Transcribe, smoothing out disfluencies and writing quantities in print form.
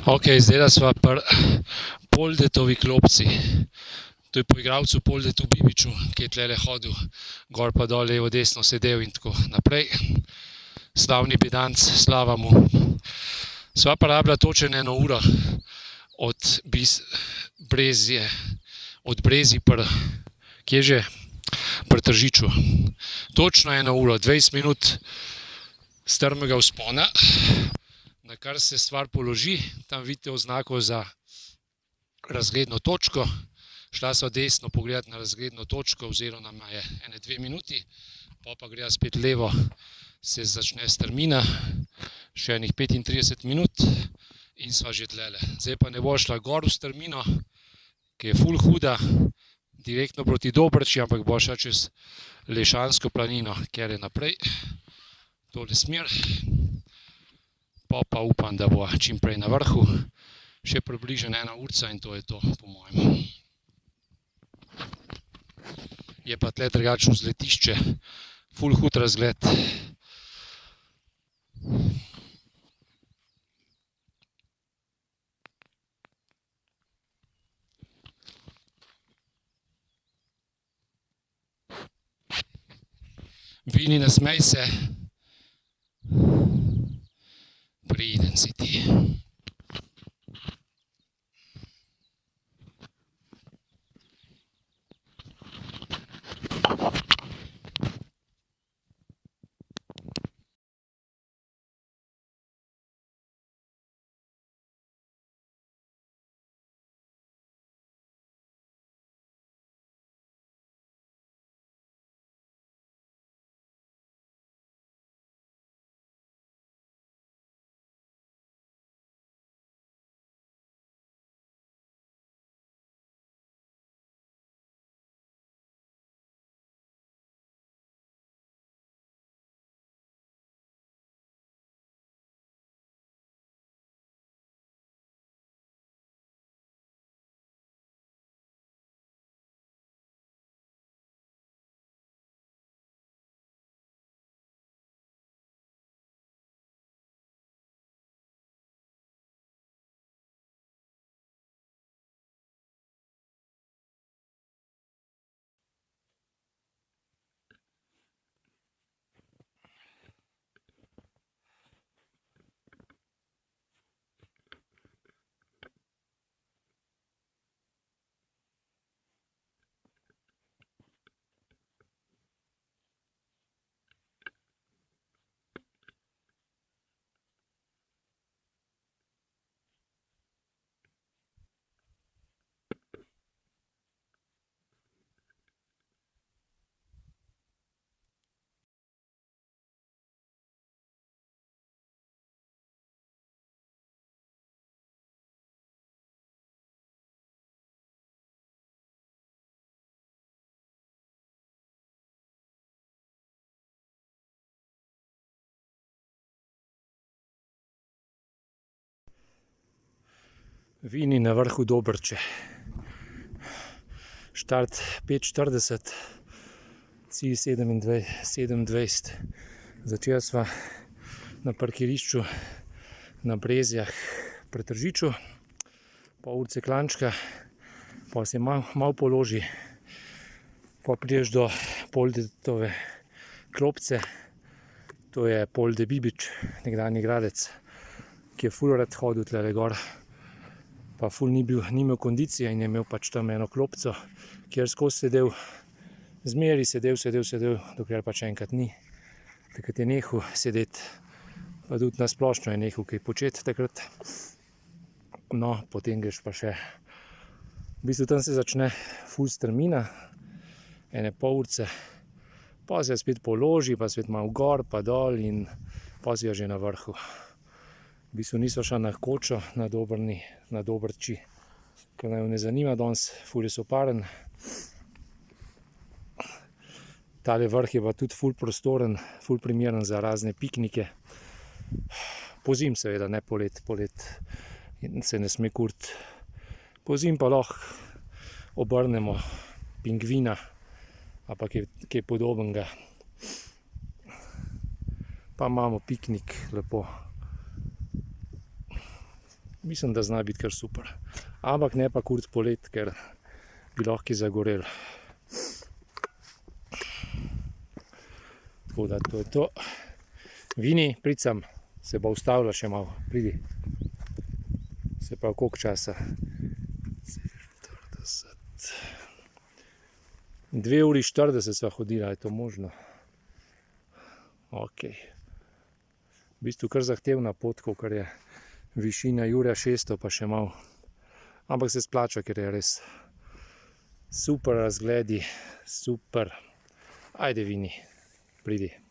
Ok, zdaj sva pri Poldetovi klopci. To je po igralcu Poldetu Bibiču, ki je tlele hodil gor pa dol, levo, desno, sedel in tako naprej. Slavni bedanc, slava mu. Sva pa rabila točno 1 uro od Brezij kje že? Pri Tržiču. Točno 1 uro, 20 minut strmega vzpona, na kar se stvar položi. Tam vidite oznako za razgledno točko. Šla sva desno pogledati na razgledno točko, vzelo nam je 1-2 minuti, pa greva spet levo, se začne strmina, še 35 minut in sva že tlele. Zdaj pa ne bo šla gor v strmino, ki je ful huda, direktno proti Dobrči, ampak bo šla čez Lešansko planino, ker je naprej, tole smer. Pa upam, da bo čim prej na vrhu, še približno 1 urca in to je to, po mojem. Je pa tle drugačno vzletišče, ful hud razgled. Vini, nasmej se. Priden si ti. Vini na vrhu Dobrče. Štart 5:40, cilj 7:20. Začela sva na parkirišču na Brezjah pri Tržiču, pol urce klančka, pa se malo položi, pa prideš do Poldetove klopce. To je Polde Bibič, nekdanji igralec, ki je ful rad hodil tlele gor. Pa ful ni imel kondicije in je imel pač tam 1 klopco, kjer skozi sedel, zmeri sedel, dokler pač enkrat ni. Takrat je nehal sedeti, pa tudi na splošno je nehal kaj početi takrat. No, potem greš pa še, v bistvu tam se začne ful strmina, 1,5 urce, pa se spet položi, pa spet malo gor pa dol in pa si že na vrhu. V bistvu nisva šla na kočo na Dobrči, ker naju ne zanima danes, ful je soparen. Tale vrh je pa tudi ful prostoren, ful primeren za razne piknike. Pozimi seveda, ne poleti, se ne sme kuriti. Pozimi pa lahko obrnemo pingvina ali pa kaj podobnega. Pa imamo piknik lepo. mislim, da zna biti kar super. Ampak ne pa kurz polet, ker bi lahko zagorel. Tako da to je to. Vini, prid sem, se bo ustavila še malo, pridi. Se pravi, koliko časa? 40. 2 uri 40 sva hodila, je to možno? Ok. V bistvu kar zahtevna pot, ker je višina Jurja 600 pa še malo. Ampak se splača, ker je res super razgledi, super. Ajde, Vini, pridi.